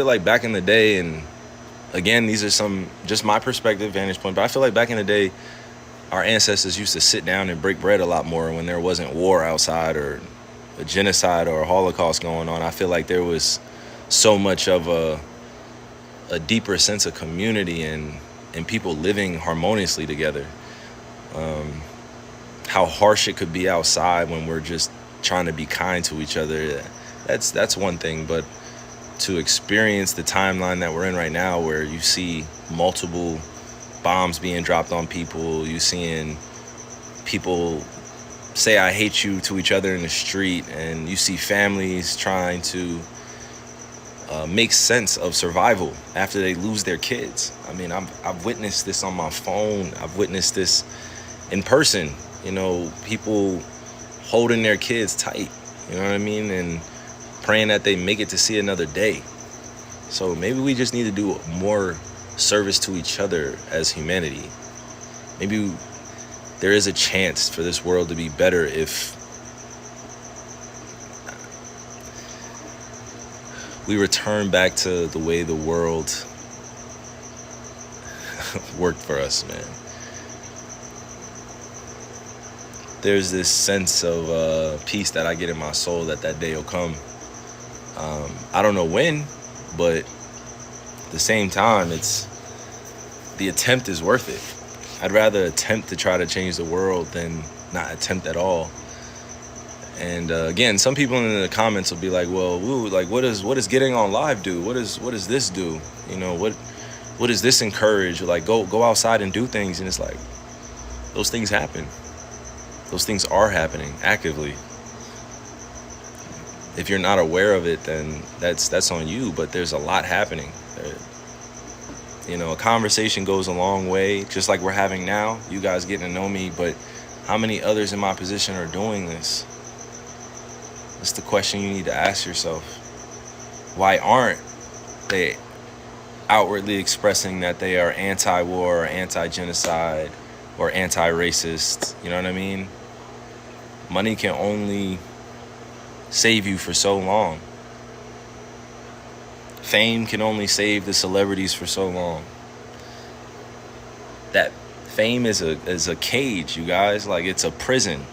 feel like back in the day, and again, these are some just my perspective, vantage point, but I feel like back in the day, our ancestors used to sit down and break bread a lot more when there wasn't war outside or a genocide or a Holocaust going on. I feel like there was so much of a deeper sense of community and people living harmoniously together. How harsh it could be outside when we're just trying to be kind to each other. That's one thing, but to experience the timeline that we're in right now, where you see multiple bombs being dropped on people, you seeing people say I hate you to each other in the street, and you see families trying to make sense of survival after they lose their kids. I mean, I've witnessed this on my phone. I've witnessed this in person. You know, people holding their kids tight, you know what I mean? And praying that they make it to see another day. So maybe we just need to do more service to each other as humanity. Maybe there is a chance for this world to be better if we return back to the way the world worked for us, man. There's this sense of peace that I get in my soul that day will come. I don't know when, but at the same time, the attempt is worth it. I'd rather attempt to try to change the world than not attempt at all. And again, some people in the comments will be like, "Well, woo, like what does getting on live do? What does this do? You know, what does this encourage? Like go outside and do things." And it's like, those things happen. Those things are happening actively. If you're not aware of it, then that's on you. But there's a lot happening. You know, a conversation goes a long way, just like we're having now. You guys getting to know me, but how many others in my position are doing this? That's the question you need to ask yourself. Why aren't they outwardly expressing that they are anti-war or anti-genocide or anti-racist? You know what I mean? Money can only save you for so long. Fame can only save the celebrities for so long. That fame is a cage, you guys. Like, it's a prison.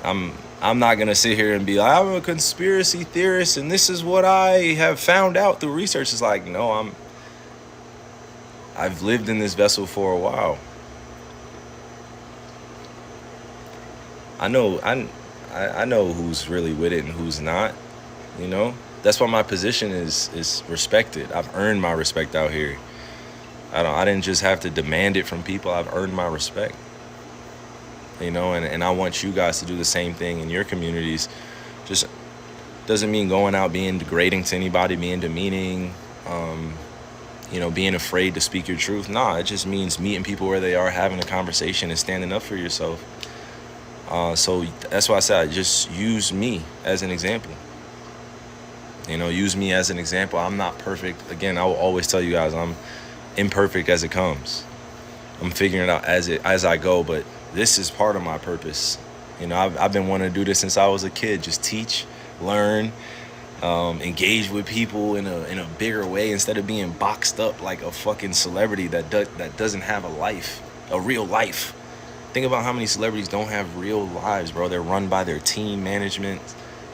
I'm not gonna sit here and be like, I'm a conspiracy theorist and this is what I have found out through research. It's like, no, I've lived in this vessel for a while. I know who's really with it and who's not, you know? That's why my position is respected. I've earned my respect out here. I didn't just have to demand it from people. I've earned my respect. You know, and I want you guys to do the same thing in your communities. Just doesn't mean going out being degrading to anybody, being demeaning, you know, being afraid to speak your truth. Nah, it just means meeting people where they are, having a conversation and standing up for yourself. So that's why I said, just use me as an example. You know, use me as an example. I'm not perfect. Again, I will always tell you guys I'm imperfect as it comes. I'm figuring it out as I go, but this is part of my purpose. You know, I've been wanting to do this since I was a kid. Just teach, learn, engage with people in a bigger way instead of being boxed up like a fucking celebrity that doesn't have a life, a real life. Think about how many celebrities don't have real lives, bro. They're run by their team management.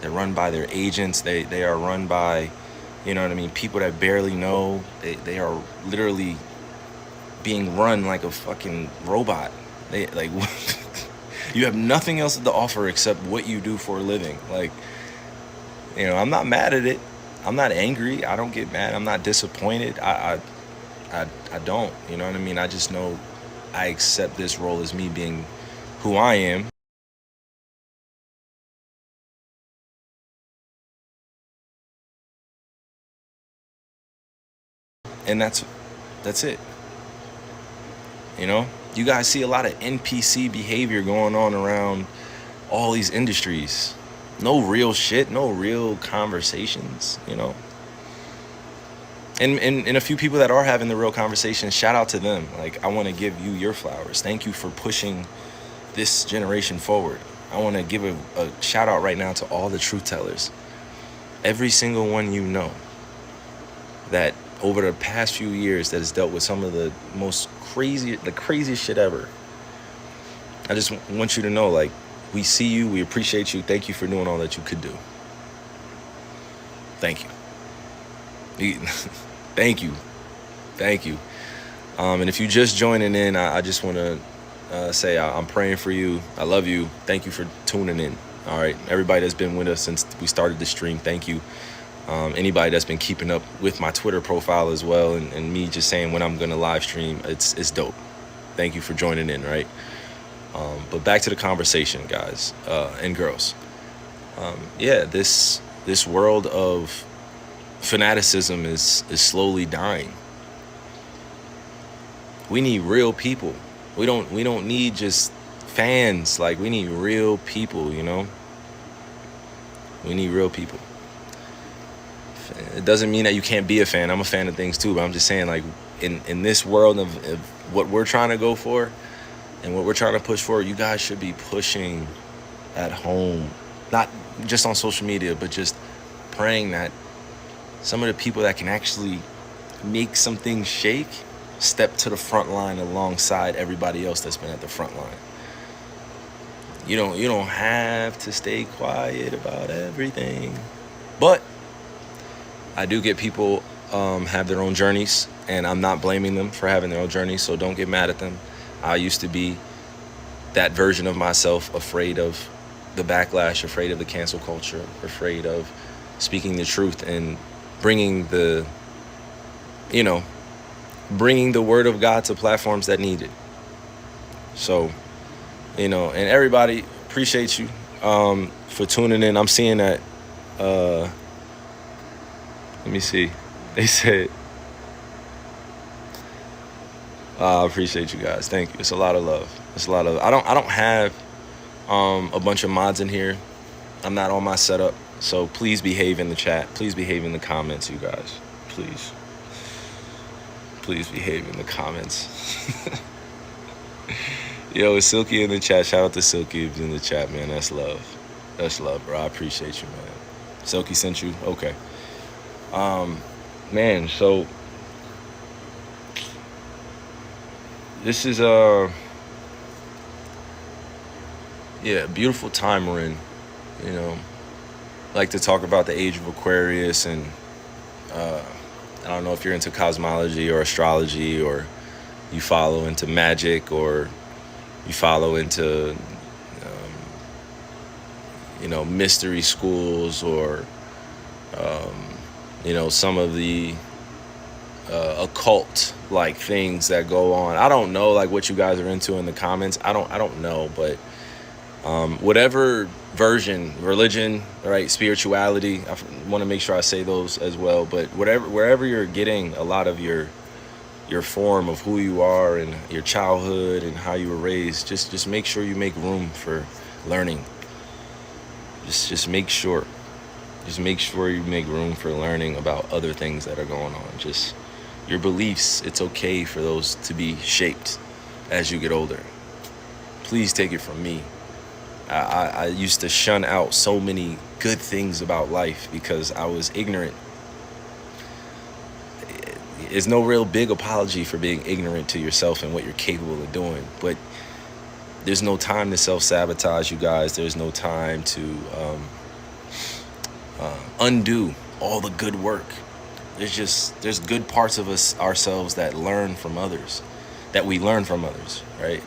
They're run by their agents. They are run by, you know what I mean, people that barely know. They are literally being run like a fucking robot. They like you have nothing else to offer except what you do for a living. Like, you know, I'm not mad at it. I'm not angry. I don't get mad. I'm not disappointed. I don't. You know what I mean? I just know I accept this role as me being who I am. And that's it. You know, you guys see a lot of NPC behavior going on around all these industries. No real shit, no real conversations, you know. And a few people that are having the real conversations, shout out to them. Like, I want to give you your flowers. Thank you for pushing this generation forward. I want to give a shout out right now to all the truth tellers. Every single one you know. that over the past few years that has dealt with some of the craziest shit ever. I just want you to know, like, we see you, we appreciate you. Thank you for doing all that you could do. Thank you. Thank you. Thank you. And if you just joining in, I just want to say I'm praying for you. I love you. Thank you for tuning in. All right. Everybody that's been with us since we started the stream, thank you. Anybody that's been keeping up with my Twitter profile as well, and me just saying when I'm going to live stream, it's dope. Thank you for joining in, right? But back to the conversation, guys and girls. This world of fanaticism is slowly dying. We need real people. We don't need just fans. Like, we need real people, you know? We need real people. It doesn't mean that you can't be a fan. I'm a fan of things too, but I'm just saying, like, in this world of what we're trying to go for and what we're trying to push for, you guys should be pushing at home, not just on social media, but just praying that some of the people that can actually make some things shake step to the front line alongside everybody else that's been at the front line. You don't have to stay quiet about everything, but I do get people have their own journeys, and I'm not blaming them for having their own journeys, so don't get mad at them. I used to be that version of myself, afraid of the backlash, afraid of the cancel culture, afraid of speaking the truth and bringing the word of God to platforms that need it. So, and everybody, appreciate you for tuning in. I'm seeing that, let me see. They said, I appreciate you guys. Thank you. It's a lot of love. I don't have a bunch of mods in here. I'm not on my setup. So please behave in the chat. Please behave in the comments, you guys. Please behave in the comments. Yo, it's Silky in the chat. Shout out to Silky in the chat, man. That's love. That's love, bro. I appreciate you, man. Silky sent you? Okay. Man, so this is beautiful time we're in. I like to talk about the age of Aquarius, and I don't know if you're into cosmology or astrology, or you follow into magic, or you follow into mystery schools, or some of the occult like things that go on. I don't know like what you guys are into in the comments. I don't know, but whatever version, religion, right, spirituality, I want to make sure I say those as well, but wherever you're getting a lot of your form of who you are and your childhood and how you were raised, just make sure you make room for learning. Just make sure you make room for learning about other things that are going on. Just your beliefs, it's okay for those to be shaped as you get older. Please take it from me. I used to shun out so many good things about life because I was ignorant. It's no real big apology for being ignorant to yourself and what you're capable of doing, but there's no time to self-sabotage, you guys. There's no time to undo all the good work. There's good parts of ourselves that we learn from others, right?